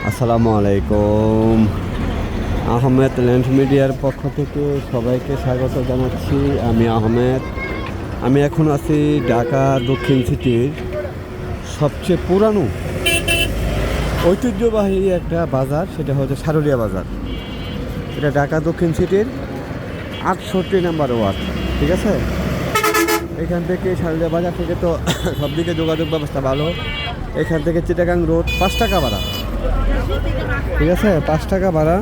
আসসালামু আলাইকুম। আহমেদ ল্যান্ড মিডিয়ার পক্ষ থেকে সবাইকে স্বাগত জানাচ্ছি। আমি আহমেদ। আমি এখন আছি ঢাকা দক্ষিণ সিটির সবচেয়ে পুরানো ঐতিহ্যবাহী একটা বাজার, সেটা হচ্ছে সারুলিয়া বাজার। এটা ঢাকা দক্ষিণ সিটির 68 নম্বর ওয়ার্ড, ঠিক আছে। এখান থেকে সারুলিয়া বাজার থেকে তো সব দিকে যোগাযোগ ব্যবস্থা ভালো। এখান থেকে চিটাগাং রোড 5 টাকা ভাড়া, ঠিক আছে। 5 টাকা ভাড়া,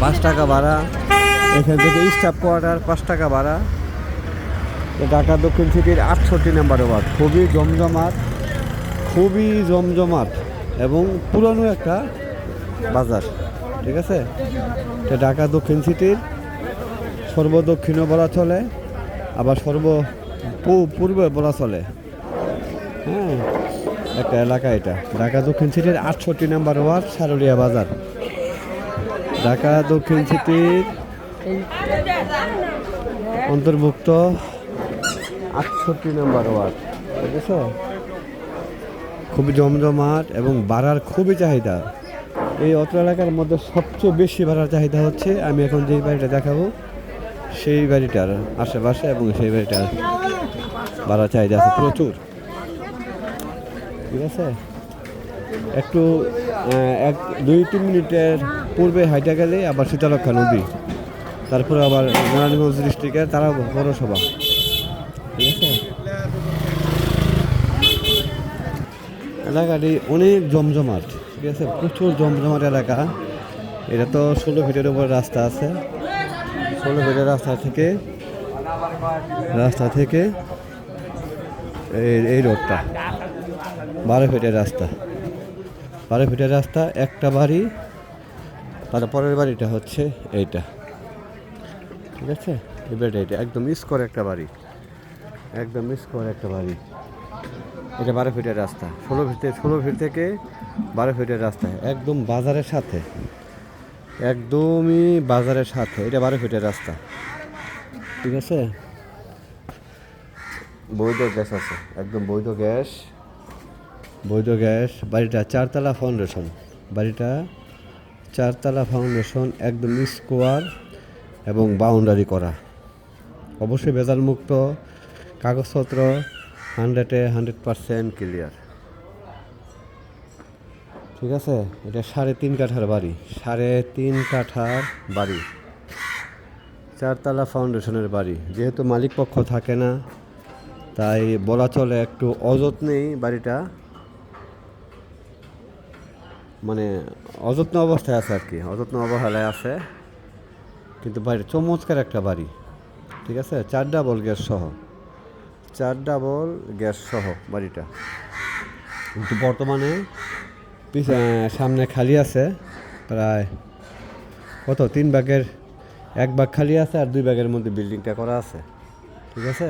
5 টাকা ভাড়া। এখান থেকে স্টাফ কোয়ার্টার 5 টাকা ভাড়া। ঢাকা দক্ষিণ সিটির 68 নম্বর ওয়ার্ড, খুবই জমজমাট এবং পুরনো একটা বাজার, ঠিক আছে। তো ঢাকা দক্ষিণ সিটির সর্বদক্ষিণও বলা চলে, আবার পূর্বে বলা চলে। হ্যাঁ, একটা এলাকা এটা ঢাকা দক্ষিণ সিটির 68 নম্বর ওয়ার্ড সারুলিয়া বাজার। ঢাকা দক্ষিণ সিটির অন্তর্ভুক্ত 68 নম্বর ওয়ার্ড, ঠিক আছে। খুবই জমজমাট এবং ভাড়ার খুবই চাহিদা। এই অত্র এলাকার মধ্যে সবচেয়ে বেশি ভাড়ার চাহিদা হচ্ছে, আমি এখন যেই বাড়িটা দেখাবো সেই বাড়িটার আশেপাশে, এবং সেই বাড়িটার ভাড়ার চাহিদা আছে প্রচুর, ঠিক আছে। একটু 1-2-3 মিনিটের পূর্বে হাইটা গেলে আবার শীতলক্ষা নদী, তারপরে আবার নারায়ণগঞ্জ ডিস্ট্রিক্টের তারা পৌরসভা, ঠিক আছে। এলাকাটি অনেক জমজমাট, ঠিক আছে, প্রচুর জমজমাট এলাকা। এটা তো 16 ফিটের উপর রাস্তা আছে। 16 ফিটের রাস্তা থেকে এই রোডটা 12 ফিটের রাস্তা, 12 ফিটের রাস্তা। একটা বাড়ি, তারপরের বাড়িটা হচ্ছে এইটা, ঠিক আছে। এবারে এটা একদম স্কোয়ার একটা বাড়ি, এটা 12 ফিটের রাস্তা। 16 ফিট থেকে 12 ফিটের রাস্তা, একদম বাজারের সাথে, একদমই বাজারের সাথে। এটা 12 ফিটের রাস্তা, ঠিক আছে। বৈধ গ্যাস আছে, একদম বৈধ গ্যাস। বাড়িটা 4তলা ফাউন্ডেশন, একদম স্কোয়ার এবং বাউন্ডারি করা। অবশ্যই ভেজাল মুক্ত, কাগজপত্র 100% ক্লিয়ার, ঠিক আছে। এটা 3.5 কাঠার বাড়ি, 3.5 কাঠার বাড়ি, 4তলা ফাউন্ডেশনের বাড়ি। যেহেতু মালিক পক্ষ থাকে না, তাই বলা চলে একটু অযত্নেই বাড়িটা, মানে অযত্ন অবস্থায় আছে আর কি, অযত্ন অবহেলায় আছে। কিন্তু বাড়ির চমৎকার একটা বাড়ি, ঠিক আছে। 4 ডাবল গ্যাস সহ বাড়িটা। কিন্তু বর্তমানে সামনে খালি আছে প্রায় 3 ভাগের 1 ভাগ খালি আছে, আর 2 ভাগের মধ্যে বিল্ডিংটা করা আছে, ঠিক আছে।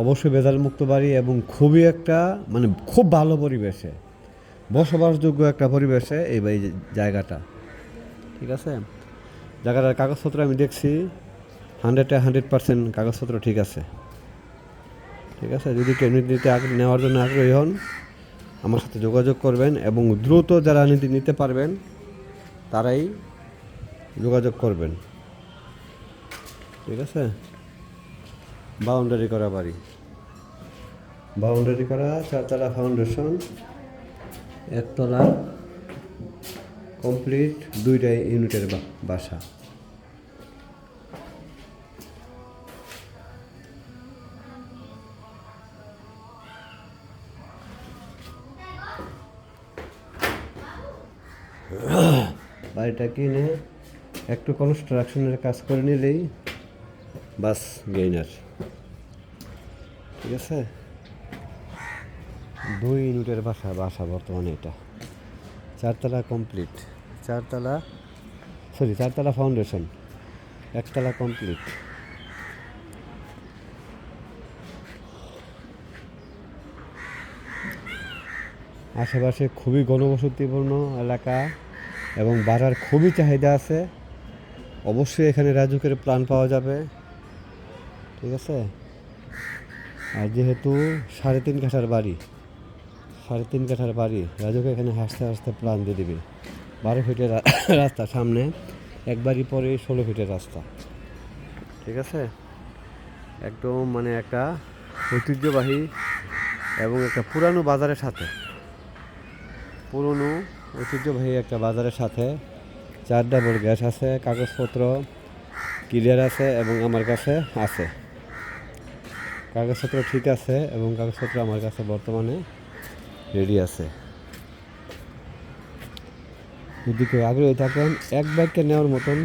অবশ্যই ভেজাল মুক্ত বাড়ি এবং খুবই একটা খুব ভালো পরিবেশে, বসবাসযোগ্য একটা পরিবেশে এই জায়গাটা, ঠিক আছে। জায়গাটার কাগজপত্র আমি দেখছি 100% কাগজপত্র ঠিক আছে, ঠিক আছে। যদি কেউ নেওয়ার জন্য আগ্রহী হন, আমার সাথে যোগাযোগ করবেন, এবং দ্রুত যারা নিতে পারবেন তারাই যোগাযোগ করবেন, ঠিক আছে। বাউন্ডারি করা বাড়ি, 4তলা ফাউন্ডেশন, 1 তলা কমপ্লিট, 2টা ইউনিটের বাসা। বাড়িটা কিনে একটু কনস্ট্রাকশনের কাজ করে নিলেই বাস গেইনার, ঠিক আছে। 2 ইউনিটের বাসা বর্তমানে এটা 4তলা কমপ্লিট, 4তলা ফাউন্ডেশন, 1 তলা কমপ্লিট। আশেপাশে খুবই ঘনবসতিপূর্ণ এলাকা এবং ভাড়ার খুবই চাহিদা আছে। অবশ্যই এখানে রাজুকের প্ল্যান পাওয়া যাবে, ঠিক আছে। আর যেহেতু 3.5 কাঠার বাড়ি, 3.5 কাঠার বাড়ি। রাজুকে এখানে হাসতে হাসতে প্ল্যান দিয়ে দিবি। 12 ফিটের রাস্তা সামনে, একবারই পরে 16 ফিটের রাস্তা। ঠিক আছে, একদম মানে একটা ঐতিহ্যবাহী এবং একটা পুরানো বাজারের সাথে, পুরনো ঐতিহ্যবাহী একটা বাজারের সাথে 4 ডাবল গ্যাস আছে, কাগজপত্র ক্লিয়ার আছে এবং আমার কাছে আছে। কাগজপত্র ঠিক আছে এবং কাগজপত্র আমার কাছে বর্তমানে রেডি আছে। যদি কেউ আগ্রহী থাকেন, এক বাইককে নেওয়ার মতন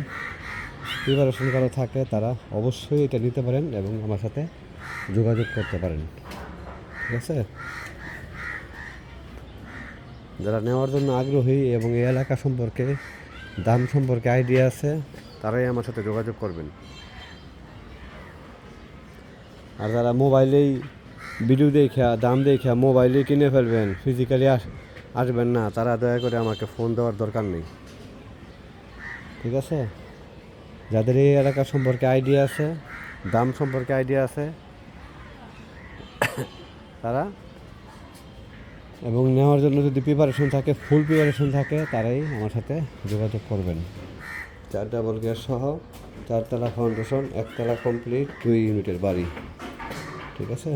প্রিপারেশন করা থাকে, তারা অবশ্যই এটা নিতে পারেন এবং আমার সাথে যোগাযোগ করতে পারেন। ঠিক আছে, যারা নেওয়ার জন্য আগ্রহী এবং এই এলাকা সম্পর্কে, দাম সম্পর্কে আইডিয়া আছে, তারাই আমার সাথে যোগাযোগ করবেন। আর যারা মোবাইলেই ভিডিও দেখা, দাম দেখা মোবাইলেই কিনে ফেলবেন, ফিজিক্যালি আসবেন না, তারা দয়া করে আমাকে ফোন দেওয়ার দরকার নেই। ঠিক আছে, যাদের এই এলাকা সম্পর্কে আইডিয়া আছে, দাম সম্পর্কে আইডিয়া আছে, তারা এবং নেওয়ার জন্য যদি প্রিপারেশন থাকে, ফুল প্রিপারেশন থাকে, তারাই আমার সাথে যোগাযোগ করবেন। 4 ডাবল গ্যাস সহ 4 তলা ফাউন্ডেশন, 1 তলা কমপ্লিট, 2 ইউনিটের বাড়ি। ঠিক আছে,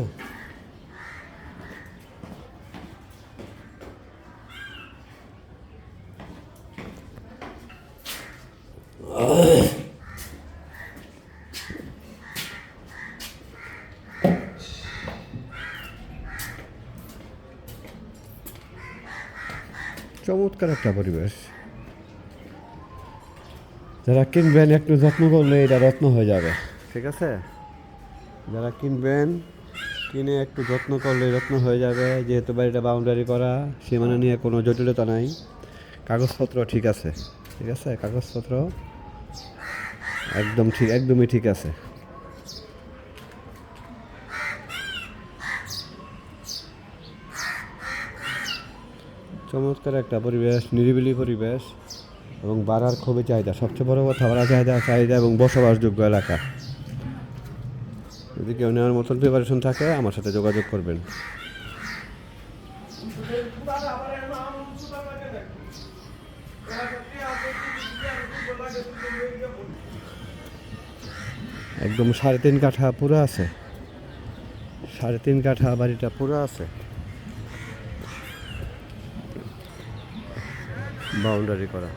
চমৎকার একটা পরিবেশ। যারা কিনবেন একটু যত্ন করলে এটা রত্ন হয়ে যাবে। ঠিক আছে, যারা কিনবেন, কিনে একটু যত্ন করলে রত্ন হয়ে যাবে। যেহেতু বাড়িটা বাউন্ডারি করা, সীমানা নিয়ে কোনো জটিলতা নাই, কাগজপত্র ঠিক আছে। ঠিক আছে, কাগজপত্র একদম ঠিক, একদমই ঠিক আছে। চমৎকার একটা পরিবেশ, নিরিবিলি পরিবেশ এবং ভাড়ার খুবই চাহিদা। সবচেয়ে বড় কথা, ভাড়া চাহিদা এবং বসবাসযোগ্য এলাকা। যদি কেউ নেওয়ার মতন প্রিপারেশন থাকে, আমার সাথে যোগাযোগ করবেন। একদম 3.5 কাঠা পুরো আছে, 3.5 কাঠা বাড়িটা পুরো আছে, বাউন্ডারি করা।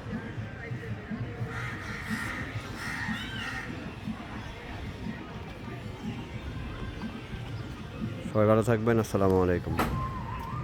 সবাই ভালো থাকবেন, আসসালামু আলাইকুম।